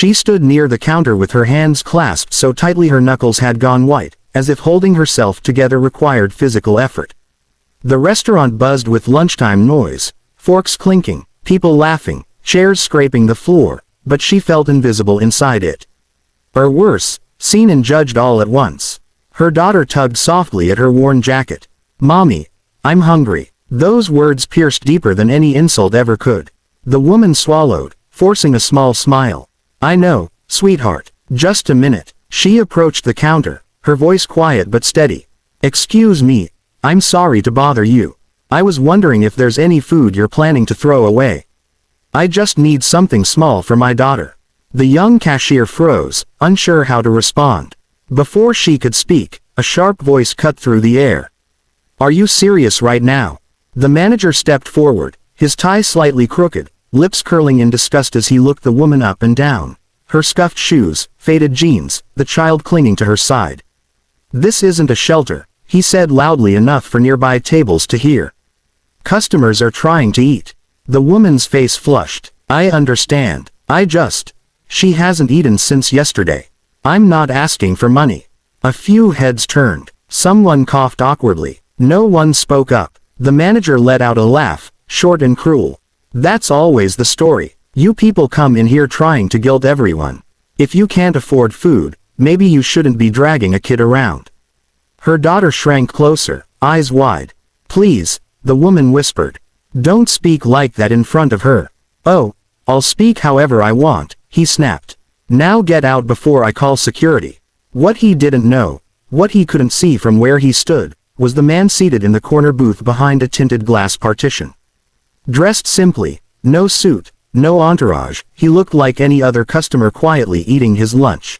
She stood near the counter with her hands clasped so tightly her knuckles had gone white, as if holding herself together required physical effort. The restaurant buzzed with lunchtime noise, forks clinking, people laughing, chairs scraping the floor, but she felt invisible inside it. Or worse, seen and judged all at once. Her daughter tugged softly at her worn jacket. "Mommy, I'm hungry." Those words pierced deeper than any insult ever could. The woman swallowed, forcing a small smile. "I know, sweetheart. Just a minute." She approached the counter, her voice quiet but steady. "Excuse me, I'm sorry to bother you. I was wondering if there's any food you're planning to throw away. I just need something small for my daughter." The young cashier froze, unsure how to respond. Before she could speak, a sharp voice cut through the air. "Are you serious right now?" The manager stepped forward, his tie slightly crooked, lips curling in disgust as he looked the woman up and down. Her scuffed shoes, faded jeans, the child clinging to her side. "This isn't a shelter," he said loudly enough for nearby tables to hear. "Customers are trying to eat." The woman's face flushed. "I understand. She hasn't eaten since yesterday. I'm not asking for money." A few heads turned. Someone coughed awkwardly. No one spoke up. The manager let out a laugh, short and cruel. "That's always the story. You people come in here trying to guilt everyone. If you can't afford food, maybe you shouldn't be dragging a kid around." Her daughter shrank closer, eyes wide. "Please," the woman whispered. "Don't speak like that in front of her." "Oh, I'll speak however I want," he snapped. "Now get out before I call security." What he didn't know, what he couldn't see from where he stood, was the man seated in the corner booth behind a tinted glass partition. Dressed simply, no suit, no entourage, he looked like any other customer quietly eating his lunch.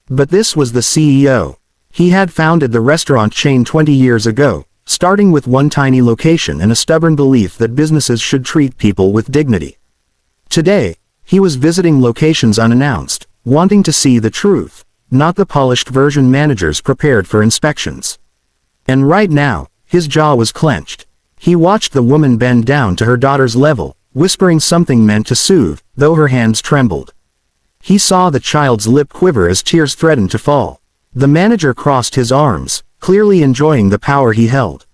But this was the CEO. He had founded the restaurant chain 20 years ago, starting with one tiny location and a stubborn belief that businesses should treat people with dignity. Today, he was visiting locations unannounced, wanting to see the truth, not the polished version managers prepared for inspections. And right now, his jaw was clenched. He watched the woman bend down to her daughter's level, whispering something meant to soothe, though her hands trembled. He saw the child's lip quiver as tears threatened to fall. The manager crossed his arms, clearly enjoying the power he held.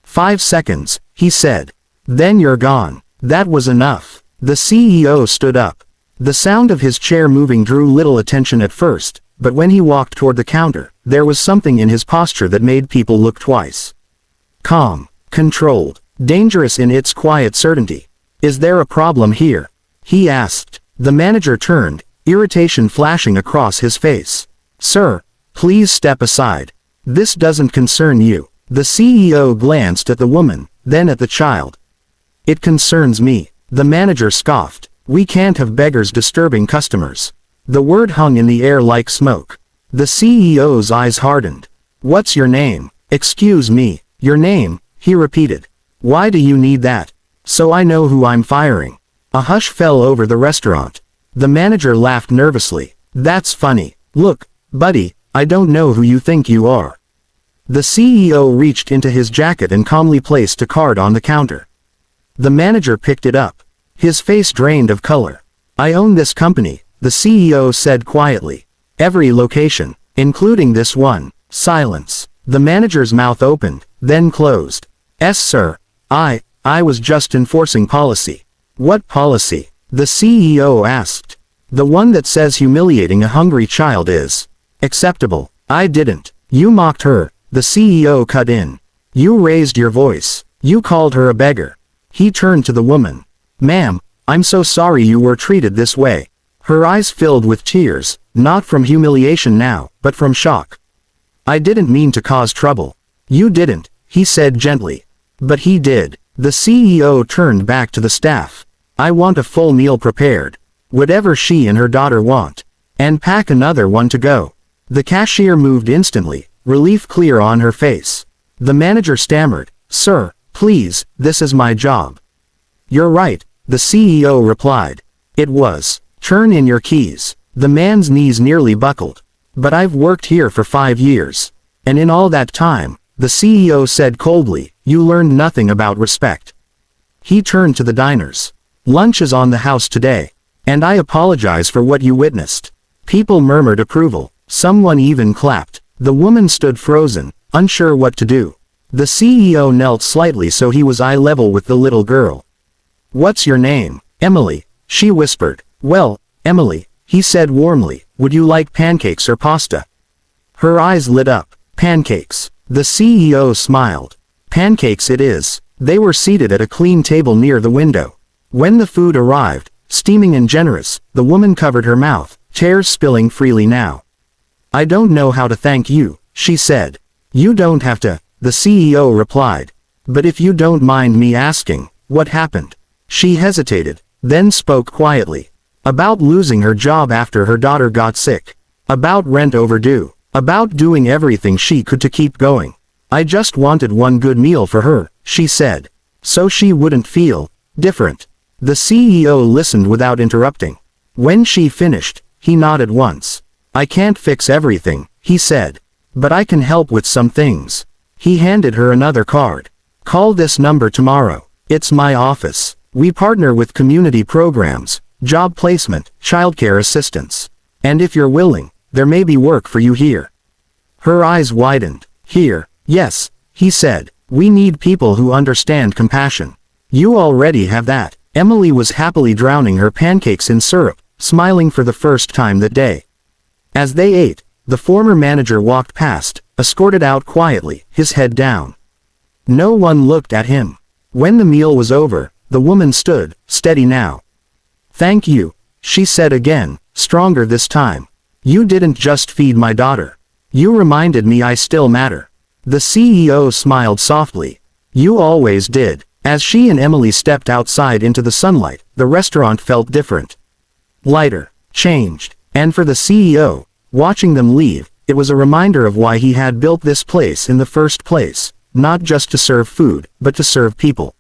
5 seconds, he said. "Then you're gone." That was enough. The CEO stood up. The sound of his chair moving drew little attention at first, but when he walked toward the counter, there was something in his posture that made people look twice. Calm, controlled, dangerous in its quiet certainty. "Is there a problem here?" he asked. The manager turned, irritation flashing across his face. "Sir, please step aside. This doesn't concern you." The CEO glanced at the woman, then at the child. "It concerns me," the manager scoffed. "We can't have beggars disturbing customers." The word hung in the air like smoke. The CEO's eyes hardened. "What's your name?" "Excuse me, your name," he repeated. "Why do you need that?" "So I know who I'm firing." A hush fell over the restaurant. The manager laughed nervously. "That's funny. Look, buddy, I don't know who you think you are." The CEO reached into his jacket and calmly placed a card on the counter. The manager picked it up. His face drained of color. "I own this company," the CEO said quietly. "Every location, including this one." Silence. The manager's mouth opened, then closed. "Yes, sir. I was just enforcing policy." "What policy?" the CEO asked. "The one that says humiliating a hungry child is acceptable." "I didn't. You mocked her," the CEO cut in. "You raised your voice. You called her a beggar." He turned to the woman. "Ma'am, I'm so sorry you were treated this way." Her eyes filled with tears, not from humiliation now, but from shock. "I didn't mean to cause trouble." "You didn't," he said gently. "But he did." The CEO turned back to the staff. "I want a full meal prepared. Whatever she and her daughter want. And pack another one to go." The cashier moved instantly, relief clear on her face. The manager stammered, "Sir, please, this is my job." "You're right," the CEO replied. "It was. Turn in your keys." The man's knees nearly buckled. "But I've worked here for 5 years. And in all that time," the CEO said coldly, "you learned nothing about respect." He turned to the diners. "Lunch is on the house today. And I apologize for what you witnessed." People murmured approval. Someone even clapped. The woman stood frozen, unsure what to do. The CEO knelt slightly so he was eye level with the little girl. "What's your name?" "Emily," she whispered. "Well, Emily," he said warmly, "would you like pancakes or pasta?" Her eyes lit up. "Pancakes." The CEO smiled. "Pancakes it is." They were seated at a clean table near the window. When the food arrived, steaming and generous, the woman covered her mouth, tears spilling freely now. "I don't know how to thank you," she said. "You don't have to," the CEO replied. "But if you don't mind me asking, what happened?" She hesitated, then spoke quietly. About losing her job after her daughter got sick. About rent overdue. About doing everything she could to keep going. "I just wanted one good meal for her," she said. "So she wouldn't feel different." The CEO listened without interrupting. When she finished, he nodded once. "I can't fix everything," he said. "But I can help with some things." He handed her another card. "Call this number tomorrow. It's my office. We partner with community programs, job placement, childcare assistance. And if you're willing, there may be work for you here." Her eyes widened. "Here, yes," he said. "We need people who understand compassion." "You already have that." Emily was happily drowning her pancakes in syrup, smiling for the first time that day. As they ate, the former manager walked past, escorted out quietly, his head down. No one looked at him. When the meal was over, the woman stood, steady now. "Thank you," she said again, stronger this time. "You didn't just feed my daughter. You reminded me I still matter." The CEO smiled softly. "You always did." As she and Emily stepped outside into the sunlight, the restaurant felt different. Lighter. Changed. And for the CEO, watching them leave, it was a reminder of why he had built this place in the first place, not just to serve food, but to serve people.